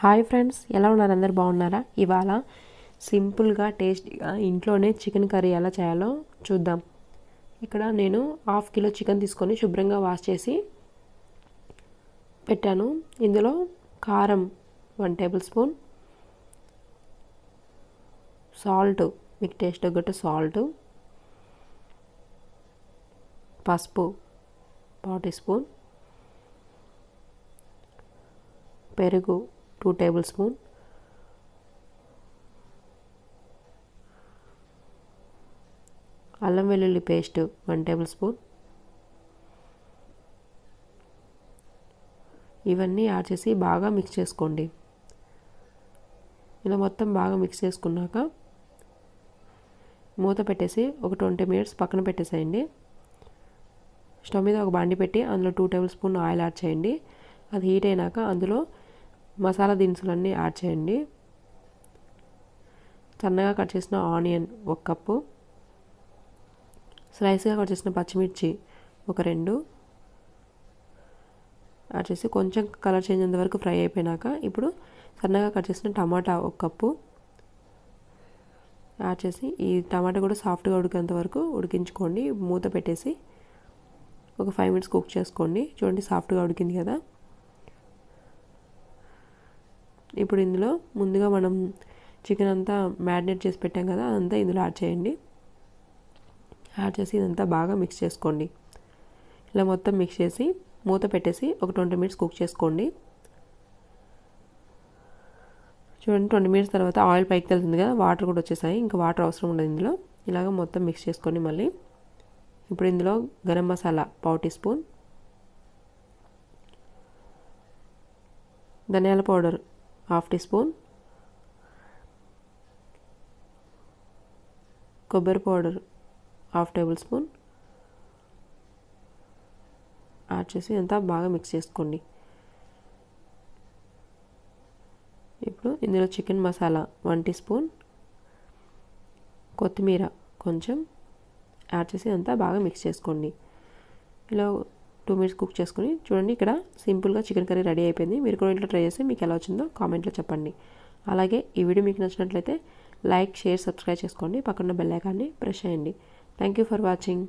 Hi friends, ఎలా ఉన్నారు? అందరు బాగున్నారా? ఇవాళ సింపుల్గా టేస్టీగా ఇంట్లోనే చికెన్ కర్రీ ఎలా చేయాలో చూద్దాం. ఇక్కడ నేను హాఫ్ కిలో చికెన్ తీసుకొని శుభ్రంగా వాష్ చేసి పెట్టాను. ఇందులో కారం 1 టేబుల్ స్పూన్, సాల్ట్ మీకు టేస్ట్ తగ్గట్టు సాల్ట్, పసుపు 1/4 టీ స్పూన్, పెరుగు 2 టేబుల్ స్పూన్, అల్లం వెల్లుల్లి పేస్ట్ 1 టేబుల్ స్పూన్. ఇవన్నీ యాడ్ చేసి బాగా మిక్స్ చేసుకోండి. ఇలా మొత్తం బాగా మిక్స్ చేసుకున్నాక మూత పెట్టేసి ఒక 20 మినిట్స్ పక్కన పెట్టేసేయండి. స్టవ్ మీద ఒక బాండి పెట్టి అందులో 2 టేబుల్ స్పూన్ ఆయిల్ యాడ్ చేయండి. అది హీట్ అయినాక అందులో మసాలా దినుసులన్నీ యాడ్ చేయండి. సన్నగా కట్ చేసిన ఆనియన్ 1 కప్పు, స్లైస్గా కట్ చేసిన పచ్చిమిర్చి ఒక 2 యాడ్ చేసి కొంచెం కలర్ చేంజ్ అయ్యేంత వరకు ఫ్రై అయిపోయినాక ఇప్పుడు సన్నగా కట్ చేసిన టమాటా 1 కప్పు యాడ్ చేసి ఈ టమాటా కూడా సాఫ్ట్గా ఉడికేంత వరకు ఉడికించుకోండి. మూత పెట్టేసి ఒక 5 మినిట్స్ కుక్ చేసుకోండి. చూడండి, సాఫ్ట్గా ఉడికింది కదా. ఇప్పుడు ఇందులో ముందుగా మనం చికెన్ అంతా మ్యారినేట్ చేసి పెట్టాం కదా, అదంతా ఇందులో యాడ్ చేయండి. యాడ్ చేసి ఇదంతా బాగా మిక్స్ చేసుకోండి. ఇలా మొత్తం మిక్స్ చేసి మూత పెట్టేసి ఒక 20 మినిట్స్ కుక్ చేసుకోండి. చూడండి, 20 మినిట్స్ తర్వాత ఆయిల్ పైకి తెలుస్తుంది కదా, వాటర్ కూడా వచ్చేసాయి. ఇంకా వాటర్ అవసరం ఉండదు ఇందులో. ఇలాగ మొత్తం మిక్స్ చేసుకోండి. మళ్ళీ ఇప్పుడు ఇందులో గరం మసాలా 1/4 టీ స్పూన్, ధనియాల పౌడర్ 1/2 టీ స్పూన్, కొబ్బరి పౌడర్ 1/2 టేబుల్ స్పూన్ యాడ్ చేసి అంతా బాగా మిక్స్ చేసుకోండి. ఇప్పుడు ఇందులో చికెన్ మసాలా 1 టీ స్పూన్, కొత్తిమీర కొంచెం యాడ్ చేసి అంతా బాగా మిక్స్ చేసుకోండి. ఇలా 2 మినిట్స్ కుక్ చేసుకుని చూడండి, ఇక్కడ సింపుల్గా చికెన్ కర్రీ రెడీ అయిపోయింది. మీరు కూడా ఇంట్లో ట్రై చేసి మీకు ఎలా వచ్చిందో కామెంట్లో చెప్పండి. అలాగే ఈ వీడియో మీకు నచ్చినట్లయితే లైక్, షేర్, సబ్స్క్రైబ్ చేసుకోండి. పక్కన బెల్ ఐకాన్ని ప్రెస్ చేయండి. Thank you for watching.